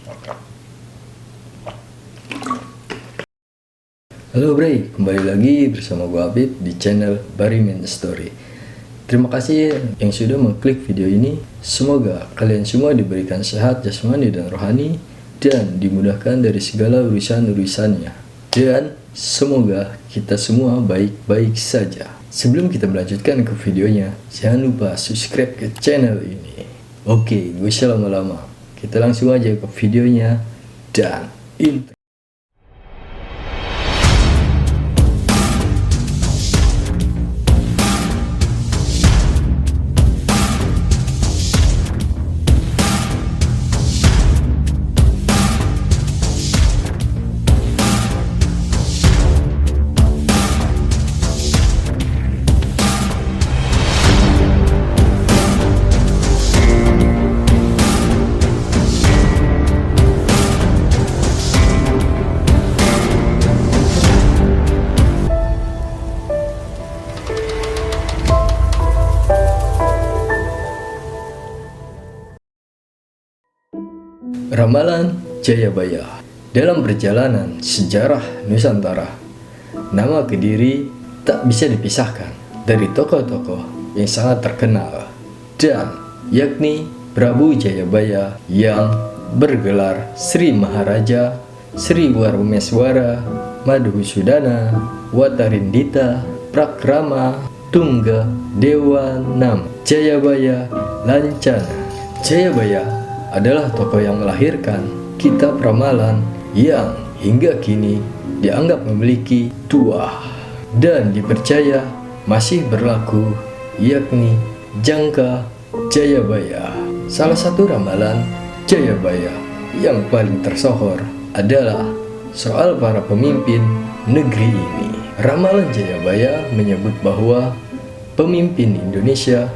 Halo Bray, kembali lagi bersama gue Habib di channel Barimin Story. Terima kasih yang sudah mengklik video ini. Semoga kalian semua diberikan sehat jasmani dan rohani, dan dimudahkan dari segala urusan-urusannya. Dan semoga kita semua baik-baik saja. Sebelum kita melanjutkan ke videonya, jangan lupa subscribe ke channel ini. Oke, gue usah lama-lama, kita langsung aja ke videonya dan intro. Ramalan Jayabaya. Dalam perjalanan sejarah Nusantara, nama Kediri tak bisa dipisahkan dari tokoh-tokoh yang sangat terkenal, dan yakni Prabu Jayabaya yang bergelar Sri Maharaja, Sri Warmeswara, Madhusudana, Watarindita, Prakrama, Tungga, Dewa Nam, Jayabaya Lancana. Jayabaya adalah tokoh yang melahirkan kitab ramalan yang hingga kini dianggap memiliki tuah dan dipercaya masih berlaku, yakni Jangka Jayabaya. Salah satu ramalan Jayabaya yang paling tersohor adalah soal para pemimpin negeri ini. Ramalan Jayabaya menyebut bahwa pemimpin Indonesia,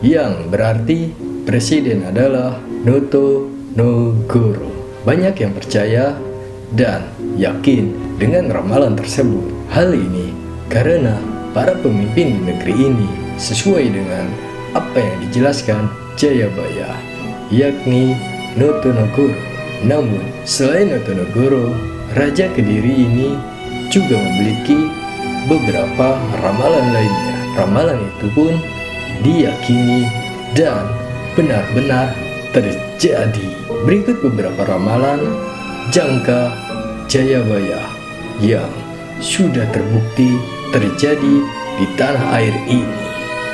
yang berarti presiden, adalah Noto Nogoro. Banyak yang percaya dan yakin dengan ramalan tersebut. Hal ini karena para pemimpin di negeri ini sesuai dengan apa yang dijelaskan Jayabaya, yakni Noto Nogoro. Namun selain Noto Nogoro, Raja Kediri ini juga memiliki beberapa ramalan lainnya. Ramalan itu pun diyakini dan benar-benar terjadi. Berikut beberapa ramalan Jangka Jayabaya yang sudah terbukti terjadi di tanah air ini.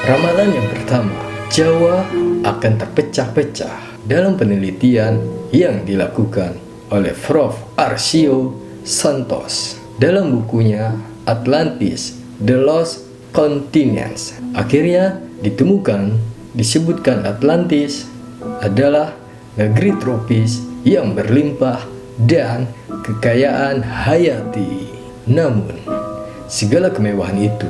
Ramalan yang pertama, Jawa akan terpecah-pecah. Dalam penelitian yang dilakukan oleh Prof. Arsio Santos dalam bukunya Atlantis, The Lost Continents, akhirnya disebutkan Atlantis adalah negeri tropis yang berlimpah dan kekayaan hayati. Namun segala kemewahan itu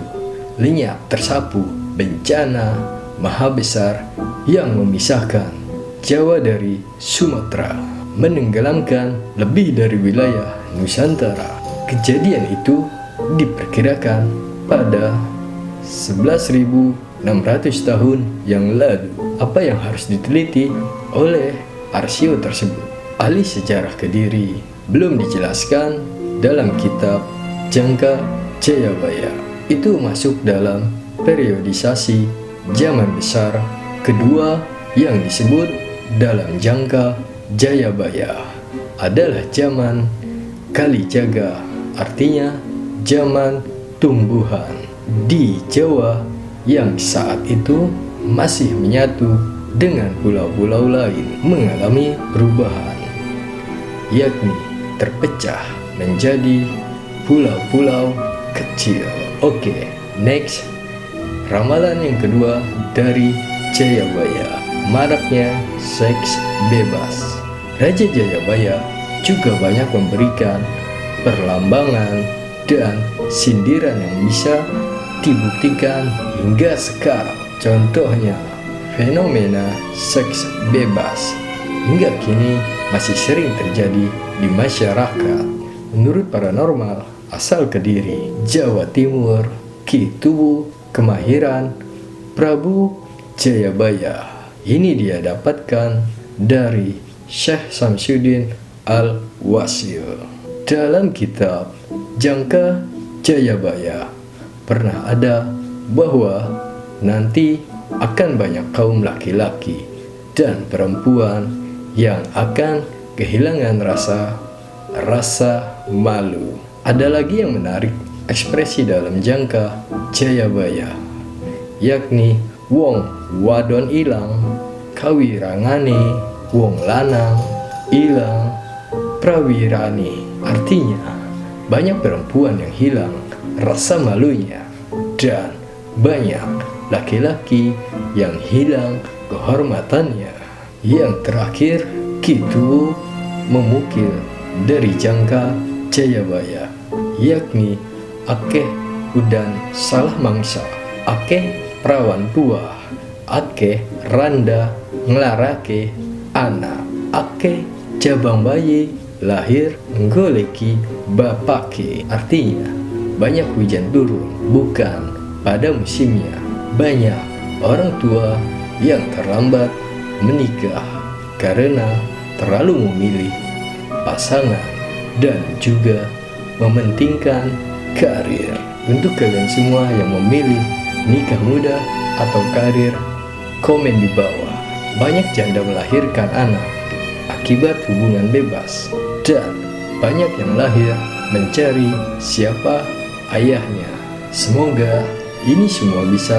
lenyap tersapu bencana maha besar yang memisahkan Jawa dari Sumatera, menenggelamkan lebih dari wilayah Nusantara. Kejadian itu diperkirakan pada 11.600 tahun yang lalu. Apa yang harus diteliti oleh Arsio tersebut? Ahli sejarah Kediri belum dijelaskan dalam kitab Jangka Jayabaya. Itu masuk dalam periodisasi zaman besar kedua yang disebut dalam Jangka Jayabaya adalah zaman Kalijaga, artinya zaman tumbuhan di Jawa yang saat itu masih menyatu dengan pulau-pulau lain, mengalami perubahan, yakni terpecah menjadi pulau-pulau kecil. Oke, next, ramalan yang kedua dari Jayabaya, maraknya seks bebas. Raja Jayabaya juga banyak memberikan perlambangan dan sindiran yang bisa dibuktikan hingga sekarang. Contohnya, fenomena seks bebas hingga kini masih sering terjadi di masyarakat. Menurut paranormal asal Kediri, Jawa Timur, Ki Tuwu, kemahiran Prabu Jayabaya ini dia dapatkan dari Syekh Samsudin Al-Wasil. Dalam kitab Jangka Jayabaya pernah ada bahwa nanti akan banyak kaum laki-laki dan perempuan yang akan kehilangan rasa malu. Ada lagi yang menarik ekspresi dalam Jangka Jayabaya, yakni wong wadon ilang kawirangane, wong lanang ilang prawirane. Artinya banyak perempuan yang hilang rasa malunya dan banyak laki-laki yang hilang kehormatannya. Yang terakhir, Kitu memukil dari Jangka Jayabaya, yakni akeh udan salah mangsa, akeh perawan tua, akeh randa ngelarake anak, akeh jabang bayi lahir nggoleki bapake. Artinya banyak hujan turun bukan pada musimnya, banyak orang tua yang terlambat menikah karena terlalu memilih pasangan dan juga mementingkan karir. Untuk kalian semua yang memilih nikah muda atau karir, komen di bawah. Banyak janda melahirkan anak akibat hubungan bebas, dan banyak yang lahir mencari siapa ayahnya. Semoga ini semua bisa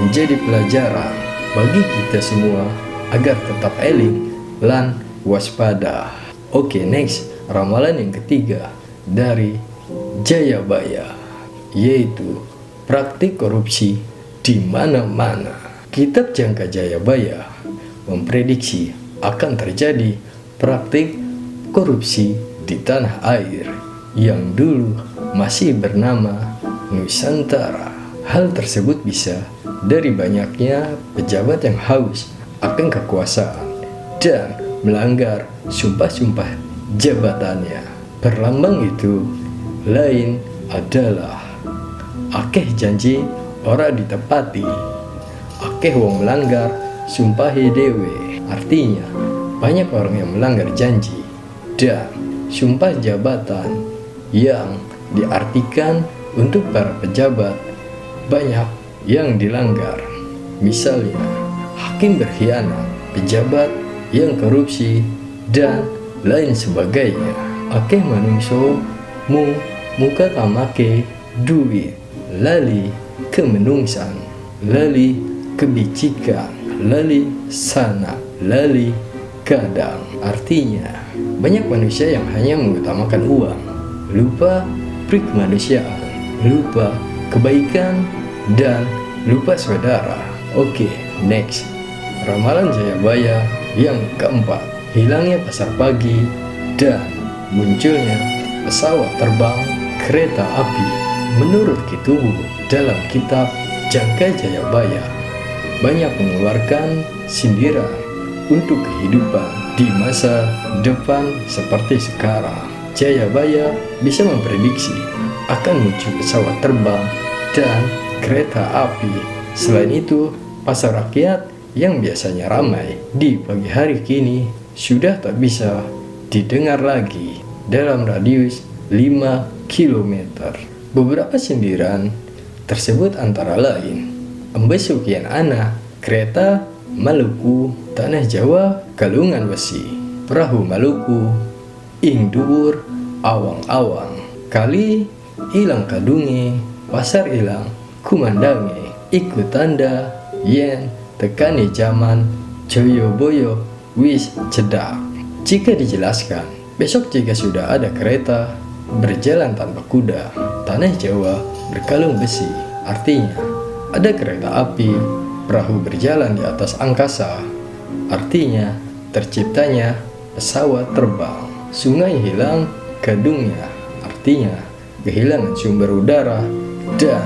menjadi pelajaran bagi kita semua agar tetap eling lan waspada. Oke, next, ramalan yang ketiga dari Jayabaya, yaitu praktik korupsi di mana-mana. Kitab Jangka Jayabaya memprediksi akan terjadi praktik korupsi di tanah air yang dulu masih bernama Nusantara. Hal tersebut bisa dari banyaknya pejabat yang haus akan kekuasaan dan melanggar sumpah-sumpah jabatannya. Perlambang itu lain adalah akeh janji ora ditepati, akeh wong melanggar sumpahi dewe. Artinya banyak orang yang melanggar janji dan sumpah jabatan yang diartikan untuk para pejabat banyak yang dilanggar. Misalnya hakim berkhianat, pejabat yang korupsi, dan lain sebagainya. Akeh manungso muka tamake duit, lali kemenungsan, lali kebicikan, lali sana, lali kadang. Artinya banyak manusia yang hanya mengutamakan uang, lupa prikemanusiaan, lupa kebaikan, dan lupa saudara. Oke, next, ramalan Jayabaya yang keempat, hilangnya pasar pagi dan munculnya pesawat terbang kereta api. Menurut Kitu dalam kitab Jangka Jayabaya banyak mengeluarkan sindiran untuk kehidupan di masa depan seperti sekarang. Jayabaya bisa memprediksi akan muncul pesawat terbang dan kereta api. Selain itu, pasar rakyat yang biasanya ramai di pagi hari kini sudah tak bisa didengar lagi dalam radius 5 km. Beberapa sindiran tersebut antara lain embesukian anak, kereta Maluku, tanah Jawa kalungan besi, perahu Maluku, ing dhuwur awang-awang, kali ilang kadunge, pasar ilang kumandange, ikut tanda yen tekani zaman Joyoboyo wis cedak. Jika dijelaskan, besok jika sudah ada kereta berjalan tanpa kuda, tanah Jawa berkalung besi, artinya ada kereta api, perahu berjalan di atas angkasa, artinya terciptanya pesawat terbang. Sungai hilang kadungnya, artinya kehilangan sumber udara, dan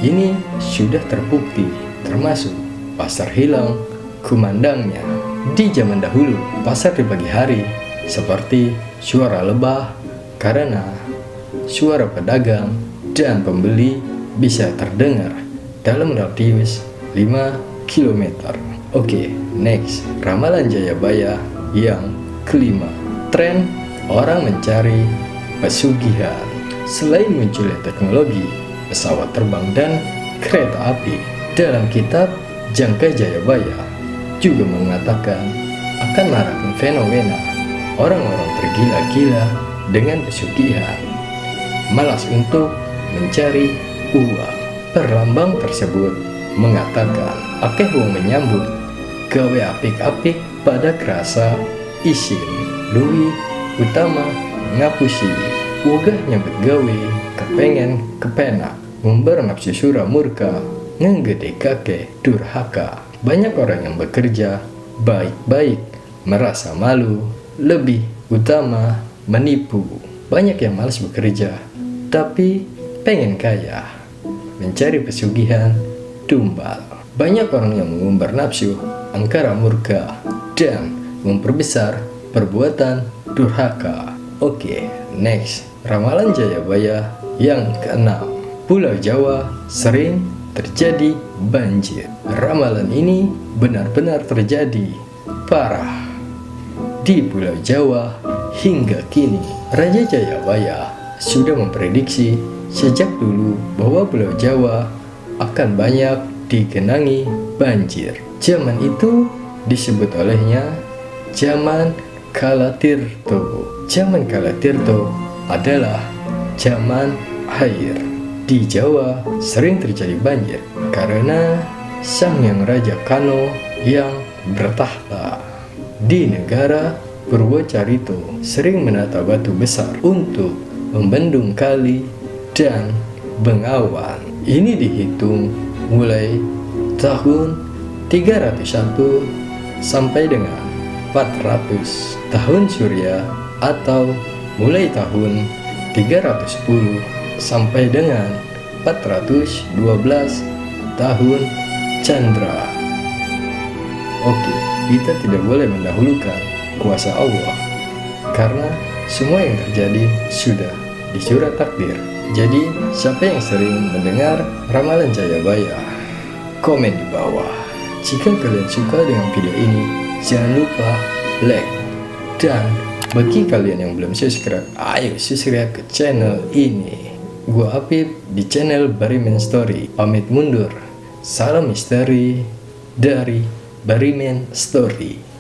ini sudah terbukti, termasuk pasar hilang kumandangnya. Di zaman dahulu, pasar di pagi hari seperti suara lebah karena suara pedagang dan pembeli bisa terdengar dalam radius 5 km. Oke, next, ramalan Jayabaya yang kelima, tren orang mencari pesugihan. Selain munculnya teknologi pesawat terbang dan kereta api, dalam kitab Jangka Jayabaya juga mengatakan akan maraknya fenomena orang-orang tergila-gila dengan pesugihan, malas untuk mencari uang. Perlambang tersebut mengatakan akeh wong menyambut gawe apik-apik pada kerasa isin luwih utama ngapusi wogah nyambut gawe kepengen kepenak ngumbar nafsu sura murka ngegede kake durhaka. Banyak orang yang bekerja baik-baik merasa malu lebih utama menipu. Banyak yang malas bekerja tapi pengen kaya, mencari pesugihan tumbal. Banyak orang yang mengumbar nafsu angkara murka dan memperbesar perbuatan durhaka. Oke, next, ramalan Jayabaya yang keenam. Pulau Jawa sering terjadi banjir. Ramalan ini benar-benar terjadi parah di Pulau Jawa hingga kini. Raja Jayabaya sudah memprediksi sejak dulu bahwa Pulau Jawa akan banyak digenangi banjir. Zaman itu disebut olehnya zaman Kalatirto. Zaman Kalatirto adalah zaman air. Di Jawa sering terjadi banjir karena Sang Hyang Raja Kano yang bertahta di negara Purwocarito sering menata batu besar untuk membendung kali dan Bengawan. Ini dihitung mulai tahun 301 sampai dengan 400 tahun Surya atau mulai tahun 310 sampai dengan 412 tahun Chandra. Oke, kita tidak boleh mendahulukan kuasa Allah karena semua yang terjadi sudah di surat takdir. Jadi, siapa yang sering mendengar ramalan Jayabaya? Komen di bawah. Jika kalian suka dengan video ini, jangan lupa like. Dan bagi kalian yang belum subscribe, ayo subscribe ke channel ini. Gua Apip di channel Barimen Story. Pamit mundur. Salam misteri dari Barimen Story.